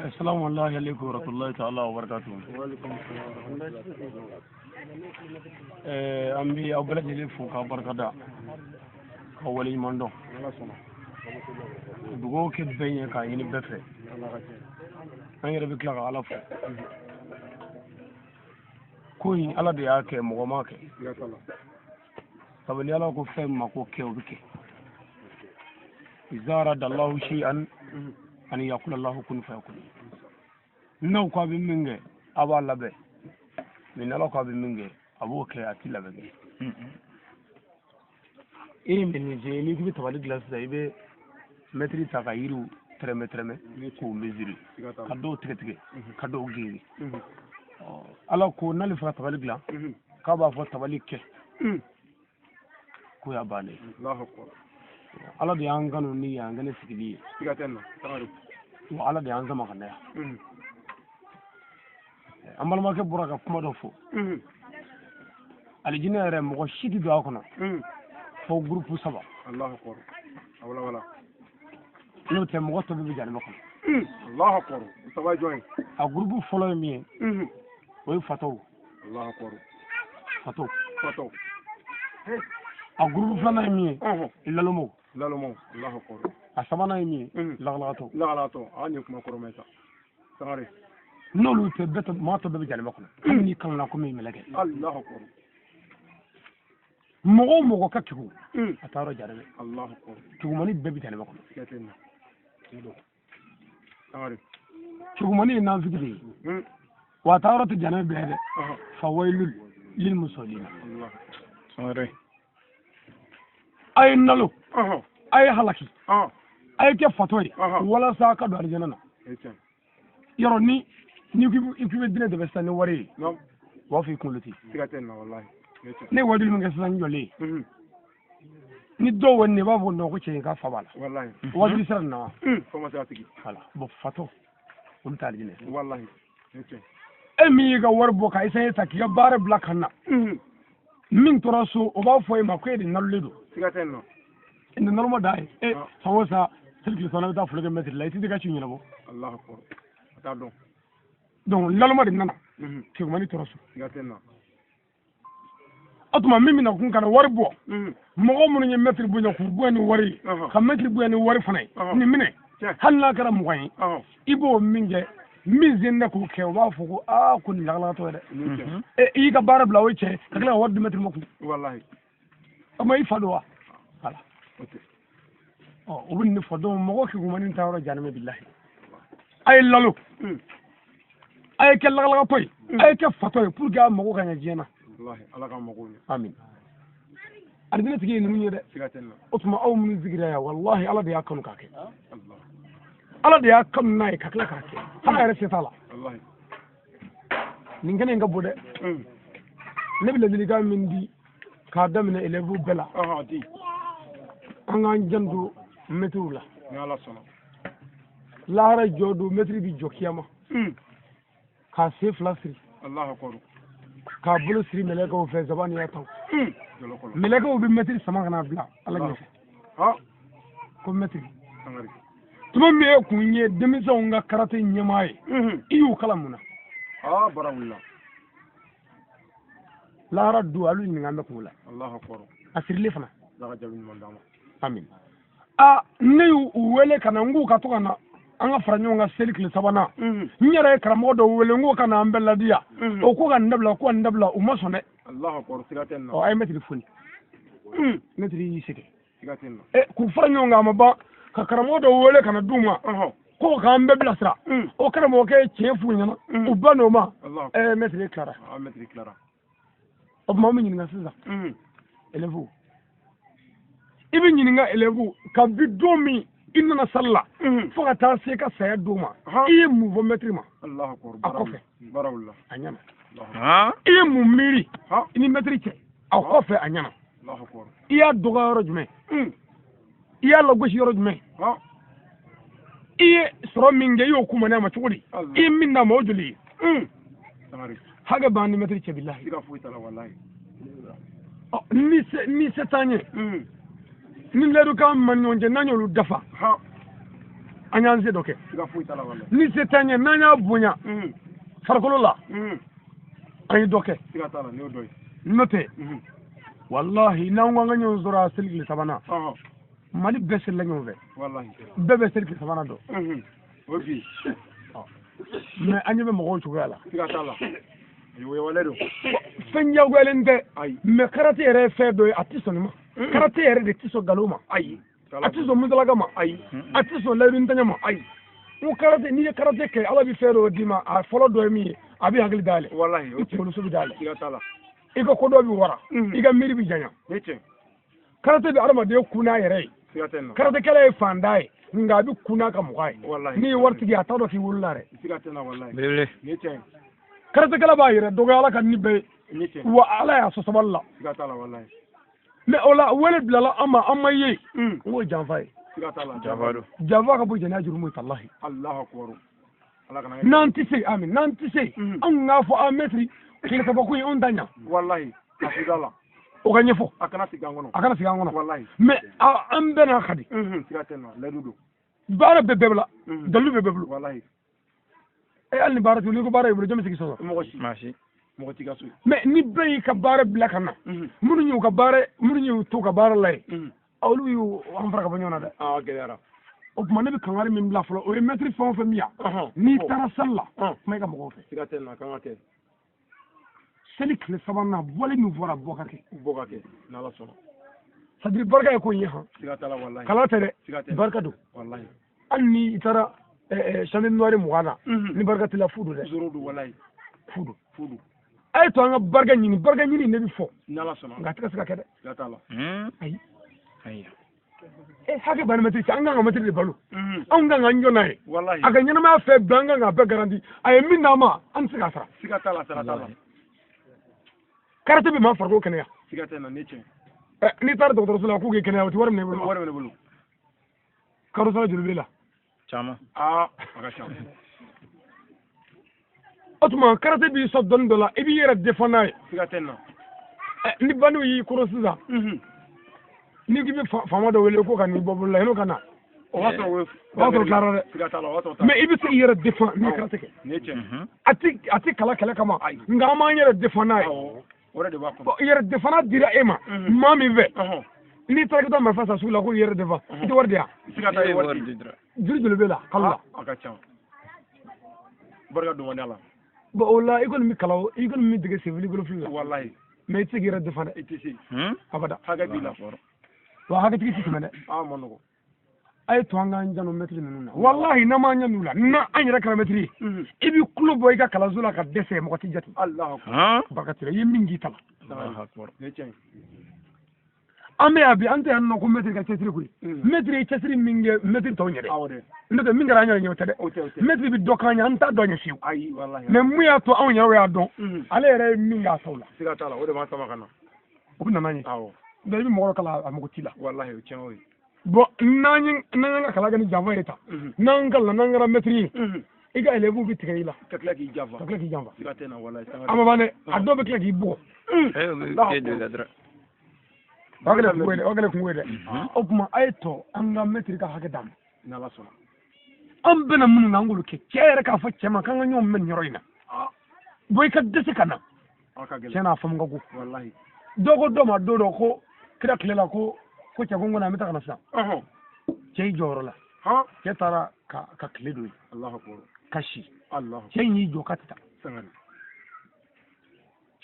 السلام عليكم ورحمة الله تعالى وبركاته. وعليكم السلام. أمي أبلغ لي فوق بركة أولي مندو. بقول كده بيني كاين بفه. أنا ربي كلا على فوق. كوي على دياك مغماك. طب اللي على كوفي ما كوكي وبكي. إذا أراد الله شيئا أن يقول الله كن فيكون. نو كابي منجة أبا لبه. من الله كابي منجة أبوك أتي لبه. إيه من جيني كبي تبالي جلاس زايبه متري تغييرو ترمى كو مزيري. كدو تكتك كدو جيري. الله كون نالي فات تبالي جلا. كابا فات تبالي كه. كويا باني. الله أكبر. Allah da yan gano ni yan gane sigidi Tigatenno, tawari. to Allah da yan zama kanne ambal ma ke buraka kuma do fo alijina re mo shidi do akono fo groupe saba Allah akbar. Awla wala. no te mo to bi jani makon Allah akbar. Tawai join. a groupe follow mi way fato Allah akbar. fato Foto. a groupe fana mi ilalomo Lalomo. Allah akbar. a sabana mi laglato Lagalato. Ani kuma korometa. Tawari. no lu te beta ma to bi jani makon ni kan na ko mi melage Allah akbar. mogo ka kigu ataro jarabe Allah akbar. kigumani bebi jani makon Tigatenno. Tawari. kigumani na fikiri وتارة الجناب بهذا فويل للمصلين الله. Tawari. أي نلو أي هلاكي أي كيف فتوي ولا ساكا دار جنانا يروني يكيب الدنيا دبستاني وري نعم. وفي كلتي Tigatenno wallahi. ني ودي من جسنا نجولي ندو وني بابو نوكو شيء كافبالا Wallahi. ودي سرنا Comment ça tigi? خلا بفتو ومتال جنة Wallahi. أمي كوار بوكا إسحاق تكيا بار بلاك هنا من تراسو أبغى فوي ما كوي نلليدو Tigatenno. إن نلما داي فوسا سلك سونا بتاع فلوك متر لا يصير كاشين ينبو Allah akbar. Atadon. دون نلما ديننا كيف ماني تراسو Tigatenno. أتوما ميمي نكون كنا وار بوا مغو مني متر بونا كوبواني واري خمتر بواني واري فناي نمني هل لا كلام مغاي إبو مينجا ميزين نكو كيوا فوكو كون لا تويدا إيكا بارب لا ويتشي كلا ورد متر مكو Wallahi. أما يفادوا خلا Okay. وبن فدوا مغو كي غمانين تاورا جانمي بالله أي لالو أي كلا لا توي أي كفتوي بورغا مغو كان جينا Wallahi. Allah ka magoni. آمين أردنا تجي نمني ده Tigatenno. أتما أو من ذكرها والله الله ديا كم كاكي Allah. الله ديا كم ناي كاكلا كاكي أنا أعرف يطلع Wallahi. نيجي نيجا بوده نبي اللي كان من دي كادا من إلفو بلا Di. أنا جندو متولا Ni Allah sono. لا رجودو متري بيجوكياما كاسيف لاسري Allah akbar. كابلو سري ملكه في زبان ياتو Jolokolo. ملكه بمتري سمعنا بلا الله يسه Ha. كم متري Tawari. تمام يكوني دميزونغا كراتي نيماي إيو كلامنا Ah barawilla. لا ردوا على إني عم بقوله Allah akbar. أسير لي فنا Daga jabin mandama. آمين نيو وله كنا نقول كاتوكنا أنا فرنيونغا سيلك لسبانا نيرة كرامودو وله نقول كنا أم بلاديا أو كوكا ندبلا وما سنة Allah akbar. Tigatenno. أو أي متر فوني متر يسكت Tigatenno. كفرنيونغا مبا كرامودو وله كنا دوما كوكا أم بلا سرا أو كراموكا تشيفونينا وبنوما Allah. متر كلارا Ametri clara. أب ما من ينسى إلفو ibi ñininga elevu ka bi domi inna salla fo ka taa se ka saya doma iye mu vo metri ma Allah akbar. akofe Barawilla. anyana Allah. iye mu miri ini metri che akofe anyana Allah akbar. iya doga yoro jume iya la goshi yoro jume Ha. iye soro minge yo kuma na ma chugudi iye minna mo juli Tawari. haga bani metri che billahi Tiga fuita la wallahi. ni se tanye ni ledu kam man nyonje nanyolu dafa an se doke siga fu tala wallahi ni se tanye nanya bunya farkolo la an doke siga tala ne doy note wallahi nan wanga nyon zora silki sabana mali besel la nyon ve wallahi bebe silki sabana do obi mais anyi be mo ko gala siga tala yo wala do fenya gwelende mais karate ere fe do atisonima karate ere de tiso galoma atiso mudalaga ma atiso layrun tanya ma mu karate ni karate ke ala bi fero dima a folo do mi abi hagli dale wallahi o ko so bi dale siga tala iko ko do bi wara iga miri bi janya nece karate bi arma de kuna yere siga tenna karate kala e fandai nga bi kuna ka mukai ni warti ya tado ki wulare siga tenna wallahi bele nece karate kala ba yere doga ala kan ni be nece wa ala ya so saballa siga tala wallahi mais ola wele bilala ama ye wo janfai siga tala jabaro java ka bu jana jurumu tallahi allahu akbar ala kana nanti se amin nanti se an nga fo a metri kile ka bakuyi on tanya wallahi afidala o ganye fo akana siga ngono wallahi mais an bena khadi siga tenna la dudu bara bebebla dalu bebeblu wallahi e alni bara tu ko bara ibro jami sigi so mo ci mashi mo ci gasu mais ni bay ka bara bla kana munu ñu ka bara munu ñu to ka bara lay awlu yu am fara ka banyona de gelera o kuma ne bi kangari min bla folo o e metri fon fe miya ni tara salla may ka mo fe siga tenna kan ate seli kle sabana wala mi vora bokake na la sono sadri barka ko yi ha siga tala wallahi kala tere barka do wallahi anni tara shamin noire mugana ni barka tila fudu de zurudu wallahi fudu ay to nga barka nyini ne bi fo na la sono nga tika sika kede siga tala ay ayya hake ban metri anga nga metri de balu anga nga njona wallahi aga nyana ma fe banga nga be garanti ay minna ma an sika sara siga tala karate be ma farko kene ya siga tenna nece ni tar docteur sula ku ge kene ya waram ne bulu karo sala julbila chama aga chama otuma karate bi so don dola e bi yera defanaay siga tenna ni banu yi kuro siza ni gibi fama do wele ko kan ni bobu la heno kana wato klarare siga tala wato mais ibi se yera defan ni karate ke nece ati kala kama nga ma yera defanaay ora de bako yera defana dira ema mami ve ni tarikata ma fasa sula ko yera defa ti wardiya siga tala wardi jurjul bela kala aga chama barga do wala ba wala ikon mi kalaw ikon mi dige civil bulu filla wallahi mais ti yera defana itisi abada haga bila wa haga tigi ti mene mono ay to anga njano metri nuna wallahi na ma nyanu la na anyira kala metri ibi club boy ka kala zula ka dese mo ti jati allah bakatira yimingi tala allah akbar nece ame abi ante anno ko metri ka cetri kuri metri cetri minge metri to nyere ndo minge ra nyere nyotade metri bi dokanya anta donya fiu ay wallahi me muya to awnya ya don ale re minga sawla siga tala o de ma sama kana o na nani da bi mo kala amugo tila wallahi o chenoy bo nani nanga kala gani java eta nanga nanga metri iga elevu bi tigayila kakla ki java siga tena wallahi ama bane adobe kla ki bo ke de gadra wagale kuwede opuma ayto anga metri ka hake dam na la sona am bena munu nangulu ke cere ka fa cema kanga nyom men nyoroina boy ka dese kana cena fam ngagu wallahi dogo doma dodo ko kira klela ko chagongo na meta kana sa cey joro la ke tara ka kledo allahu akbar kashi allah cey ni jokata sangani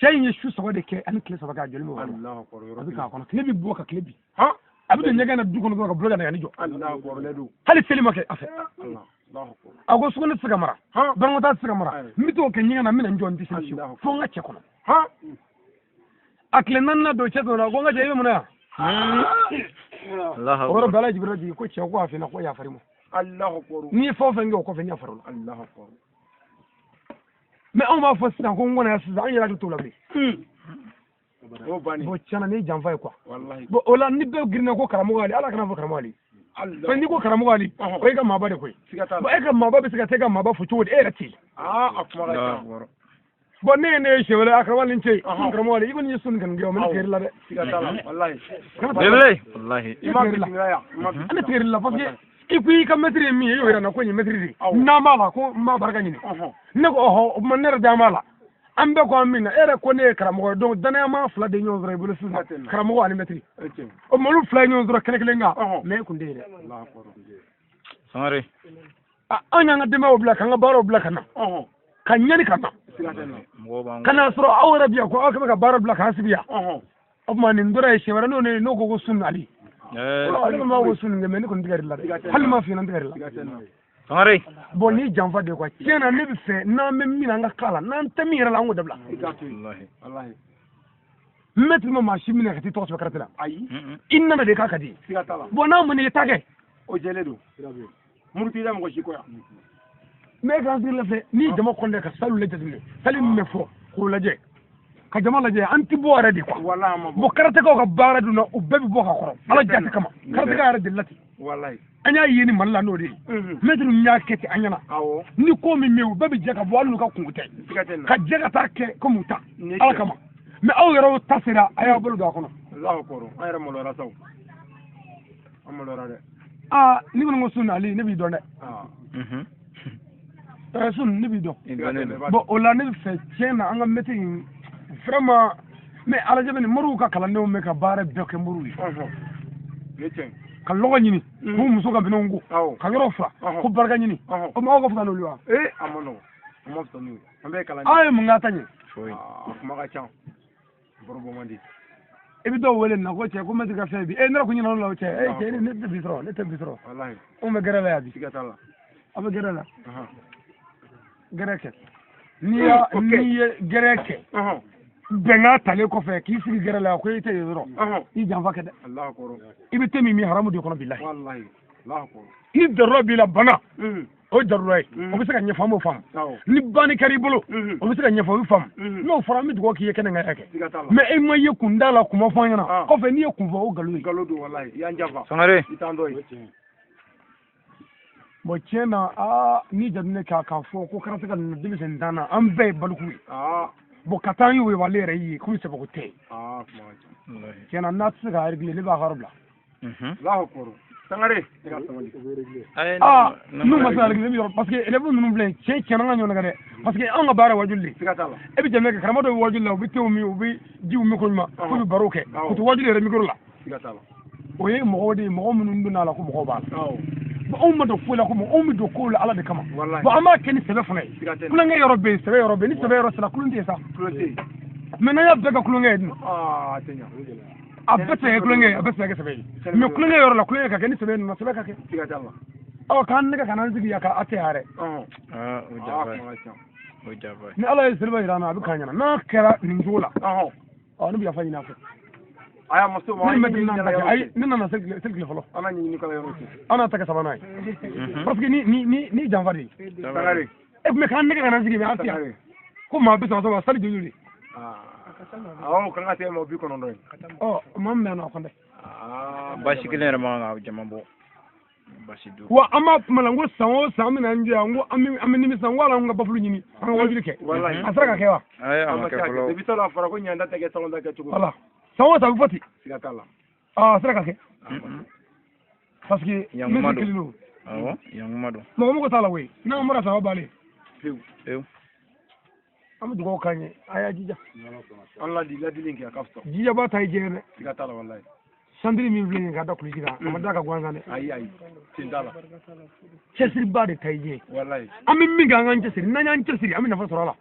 cey ni shu sawa de ke an kle sawa ga jolmo allahu akbar abi ka kono klebi bo ka klebi abi de nyega na du kono ka bloga na yani jo allahu akbar ledu hali selima ke afa allahu akbar ago sugone siga mara bango ta siga mara mito ke nyega na mina njon disi fo nga che kono akle nan na do che do na go nga je yimo na Allah akbar bala jibril ji ko che ko afi na ko ya farimo allahu akbar ni fo fe ngo ko fe nya farolo allahu akbar mais on va faire ça ko ngona sa an yara to labi o bani bo chana ni janfa quoi wallahi bo ola ni be girna ko karamo gali ala kana fo karamo gali allah ni ko karamo gali o ga maba de koy bo e ga maba be siga te ga maba fu tuwde e rati akbar bo ne shewle akra walin ce karamo gali ibn yusun kan ga men ker la de siga tala wallahi wallahi imam bi ngaya ana ker la parce que ipi ka metri mi yo na ko ni metri na mala ko ma baraka ni ne ko ho man ne da mala ambe ko amina ere ko ne karamo donc dana ma fla de nyon zore bulu sun karamo ani metri o molu fla nyon zore kene kele nga me ko ndere Sangare anya nga dema obla kan baro obla kana kan nyani kana kana soro awra biya ko aka ka baro obla kan sibiya o ma ni ndora e shewara no ne no ko sun ali ma ko sun ngame ne ko ndigari la hal ma fi nan ndigari la Sangare bon ni janfa de ko tiena ne bi fe na me mina nga kala nan tamira la ngo dabla wallahi metri ma mashi mina kati to so karatela ayi inna de ka kadi bon na mo ne tage o jeledo murti da mo ko ya me kan dir la fe ni jama ko ka salu le jadine salim me fo ko laje ka jama laje anti bo ara di ko wallahi ma bo karate ko ka bara duna o bebi bo ka koro ala jatti kama karate ka ara dillati wallahi anya yini malla no de metru nya keti anyana awo ni ko mi mewu bebi je ka bo alu ka kungutai ka je ka ta ke ko muta ala kama me aw yaro tasira aya bulu da kono Allahu akbar ayra mo lora saw am lora de ni ko sunna ali ne bi donde sun ne bi do bo ola ne fe chena anga meti vraiment mais ala jabani muru ka kala ne me ka bare be ke muru yi ka logo nyini ko muso ka binongo ka yoro fa ko barga nyini o ma ko fa no liwa amono mo fa no ambe kala ay mu ngata nyi kuma ka chan borbo mandi ebi do wele na ko che ko meti ka fe bi nara ko nyina no che che ne te bitro wallahi o me gara la bi sigatala aba gara la gereke niya gereke benga tale ko fe ki sigi gere la ko ite yoro i janfa kede Allah akbar ibi temi mi haramu de kono billahi wallahi Allah akbar ni darro bi la bana o darro ay o bi se ka nyafa mo fam ni bani kari bolo o bi se ka nyafa o fam no fara mi dugo ki ye kene nga yake mais e mo ye kunda la kuma fo nyana ko fe ni ye kunfo o galo do wallahi ya njafa Sangare itando mo chena ni jadne ka fo ko karata ka ndimi sen dana am be balku bo katan yu wale rayi ko se bo te chena nat se ga regle le ba harabla Allahu akbar Sangare nu ma sa regle mi parce que ele bu nu blen che chena nga nyona gade parce que an ga bara wajulli e bi jemme ka karama do wajulla bi tew mi bi jiw mi ko ma ko bi baroke ko to wajulli re mi ko la o ye mo wodi mo mun nduna la ko mo ba o ma do fula ko o mi do ko la ala de kama ba ama keni sebe fune kula nge yoro be ni sebe yoro sala kulunde sa mena ya bega kulunge edin tenya abete kulunge abete ga sebe me kulunge yoro la kulunge ka keni sebe no sebe ka ke o kan ne ka kanan zigi ya ka ate hare o jaba ni ala sebe irana abu kanyana na kera ninjola o ni biya fanyina ko aya maso ma ay nina na selki kholo ana ni ko yoro ana taka sabana parce que ni janfari Sangare e me kan ne kana sigi be atia ko ma be so so sali juli awo kan ate mo bi ko non do mam me na ko de bashi kilere ma nga jama bo bashi du wa ama malango sawo samina nje ngo amini mi sango ala nga bafulu nyini an wajuli ke wallahi asara ka kewa ay ama ke folo de bitala fara ko nyanda tege salonda ke tugo wala sawo sa foti sigatala asara ka ke parce que yang madu yang madu mo ko tala we na mo ra sawo bale eu am dugo kanye aya jija Allah di ladi linki akafto jija ba tay jene sigatala wallahi sandri mi vle nga da kulisiga am da ka gwanzane ay tindala chesri ba de tay je wallahi ami mi ga ngan chesri na nyan chesri ami na fa sorala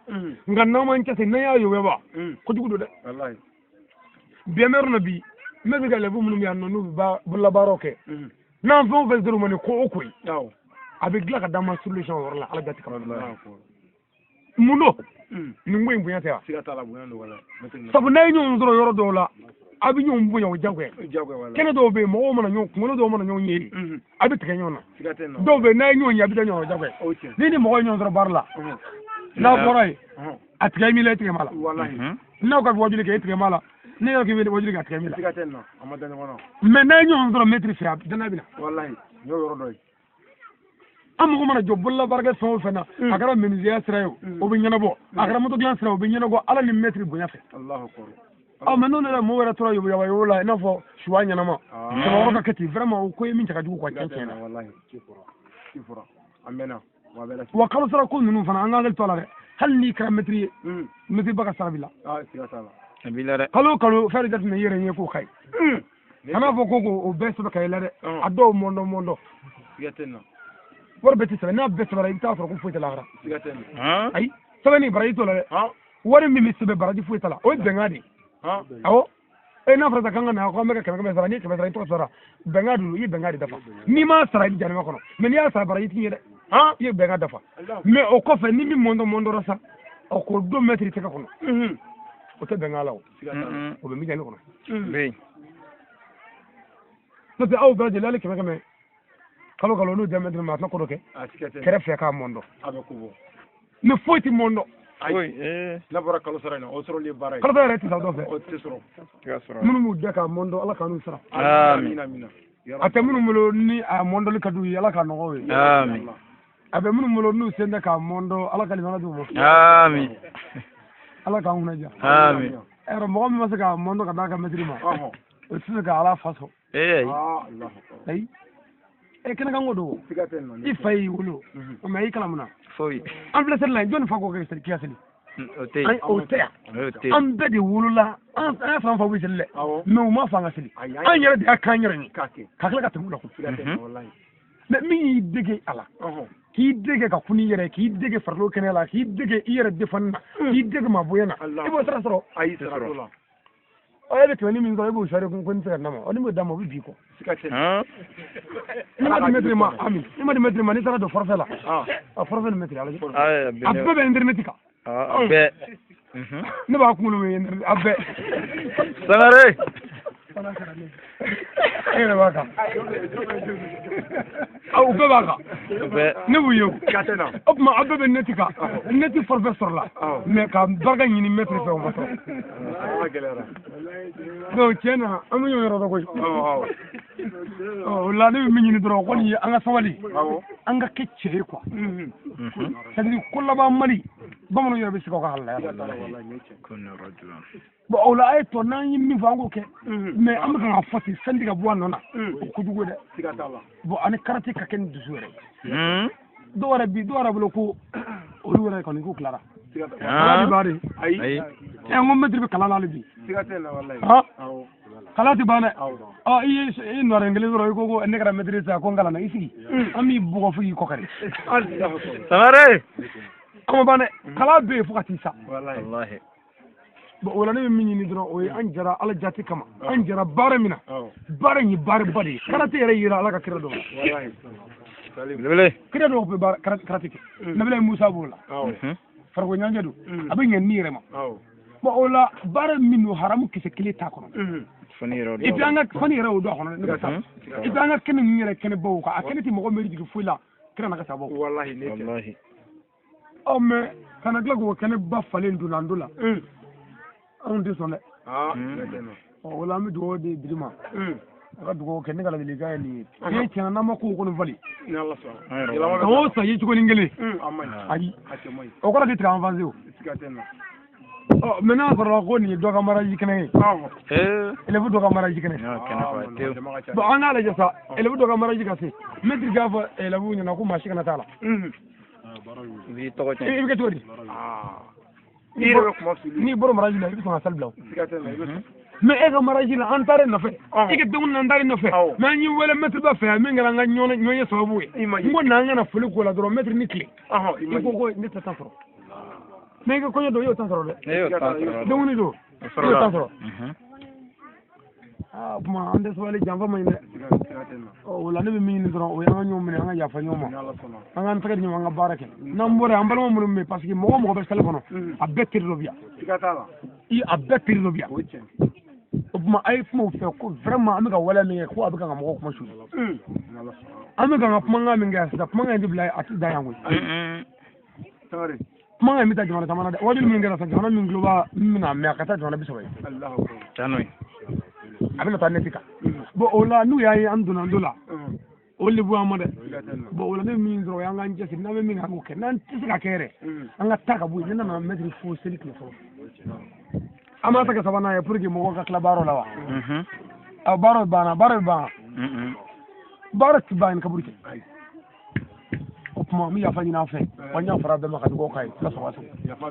nga na man chesri na ya yo weba ko jugudo de wallahi biamer na bi me bi ga lebu munum ya no ba bulla baroke na fon fe zero mani ko okoi avec la dama solution wala ala gati kam muno ni ngoy mbunya ta sigatala bu yando wala sabu nay ñoo zoro yoro do la abi ñoo mbunya o jagwe wala kene do be mo mana ñoo ko do mana ñoo ñeeri abi teke ñoo na sigatena do be nay ñoo ñabi da ñoo jagwe ni mo ñoo zoro barla na boray atgay mi le teke mala wallahi na ko wajuli ke teke mala ne yo ke wajuli ke teke mala sigatena amadana wono mais nay ñoo zoro maîtrise fiable dana bina wallahi ñoo yoro doy amugo mana jobulla barga so fena agara menizia sirayo o bi ñana bo agara moto glan sirayo bi ñana go ala ni maîtrise bu ñafe Allahu akbar mais non la mo wala tora yoba yola ina fo shuwa nyama sama ka kati vraiment ko min taka jugo ko kenkena wallahi kifura amena wa kala sara ko nunu fana an ga tola hal ni krametri metri baka sarabila siga sala abila re kalo fere dat ne yere ne ko kay ana fo ko o beso kay la de ado mondo siga tenna war beti sala na beso bara ita ko fuita la gara siga tenna ay sala ni bara ito la de war mi misbe bara di fuita la o bengadi awo na frata kanga na ko meka kanga sara ni ke sara to sara bengadu yi bengadi dafa ni ma sara di janima kono mais ni ya sara bara yiti yede yi bengadi dafa mais o ko fe ni mi mondo rasa o ko 2 metri te ka kono o te bengala o be mi jani kono be no te aw braje lale ke me kalo no jamme ma na ko do ke kere fe ka mondo abe kubo ne foti mondo oy la baraka lo sarana o soro li baray kala reti sa do fe o tesoro munu mu de ka mondo ala kanu sara amin ate munu mulo ni a mondo li kadu ala ka no we amin abe munu mulo nu sende ka mondo ala ka limana du mo amin ala ka huna ja amin ero mo mi masaka mondo ka daga metri ma o tsina ka ala faso Allah ay e kana kan godo siga tenna i fay wulo o mai kala muna foy am la sen la jon fa ko ke ser kiyasli ote ay ote am be di wulula an fa fa wi selle no ma fa ngasli an yara di akanyara ni kakla ka tumu ko siga tenna wallahi mais mi dege ala ki dege ka kuni yere ki dege farlo kenela ki dege yere defanna ki dege ma boyana ibo sara soro ay sara dola ay be tani min ko ibo share kun tsara nama oni mo damo bi ko siga tenna ni ma di metri ma amin ni ma di metri ma ni sara do forfela forfela metri ala abbe be internetika abbe ne ba ku lo abbe sanare ene baka au be baka ne bu yo katena op ma abbe be netika neti professeur la mais ka barga ni metri fe on bato no tiena amu yo ro ko la ne mi ni dro ko ni anga sawali anga kecce quoi c'est-à-dire kullu ba mali bamano yo be siko ko halla kunna rajulan bo ola ay to nan yimmi fango ke mais am ka fati sandiga bo nona ko dugo de bo ani karate ka ken dusure do wara bulo ko o do wara ko ni ko clara di bari ay e ngom metri be kala la bi siga tenna wallahi kala ti bana i no rengeli ro ko ne kara metri sa ko ngala na isi ami bugo fu ko kare sanare ama bana kala be fu kati sa wallahi bo wala ne min ni dro o an jara ala jati kama an jara bare mina bare ni bare bari karate yere yira ala ka kira do wallahi lebele kira do be bare karate lebele musa bola fargo nyanja do abin ngen ni rema bo wala bare minu haramu kise kile ta kono fani ro do e bianga fani ro do kono ne ta e bianga ken ni re ken bo ka akene ti mo ko meri digi fuila kira na ka sabo wallahi ne wallahi o me kana glago ken ba falen du landula on de sonne wala mi do de dirima ka dugo ken ngala de liga ni e tiana na mako ko no vali ni Allah sa o sa yi ko ngele ayi o ko la di avancer o siga tenna maintenant fara ko ni do ka maraji kene ele bu do ka maraji kene bo an ala jasa ele bu do ka maraji kase metri gafa ele bu nyana ko mashi kana tala vi to ko e ke tori ni boro maraji la bi ko sal blaw mais e ka maraji la antare na fe e ke dun antare na fe mais ni wala metri ba fe mi ngala nga nyoye sababu e ngo na nga na fulu ko la do metri ni clé ko ni ta tafro mais ko do yo tafro de yo tafro do ni do yo tafro ma ande so wala jamba may ne wala ne mi ni do o ya nyom ne nga ya fa nyoma nga ntaga nyoma nga barake nambore ambalo mo me parce que mo be telephone a betir do bia i a betir do bia ma ay mo fe ko vraiment amiga wala mi ko abiga nga mo ko ma shu amiga nga kuma nga mi nga sa kuma nga ndi blay ati da yango sorry kuma nga mi ta jona tamana wadi mi nga sa jona mi ngloba mi na me akata jona biso bay Allah akbar tanoi abina ta netika bo ola nu yayi anduna ndula olli bu amade bo ola ne min zoro yanga njesi na me min ha ko nan tisika kere anga taka bu nena na metri fo selik ne fo an b'a ta kɛ sabanan ye pour que mɔgɔw ka tila baaraw la wa baaraw banna baara bɛ ban baara ti ban ni kaburu tɛ o tuma n bɛ yafa ɲini an fɛ wa n y'a fara bɛɛ ma ka dugawu k'a ye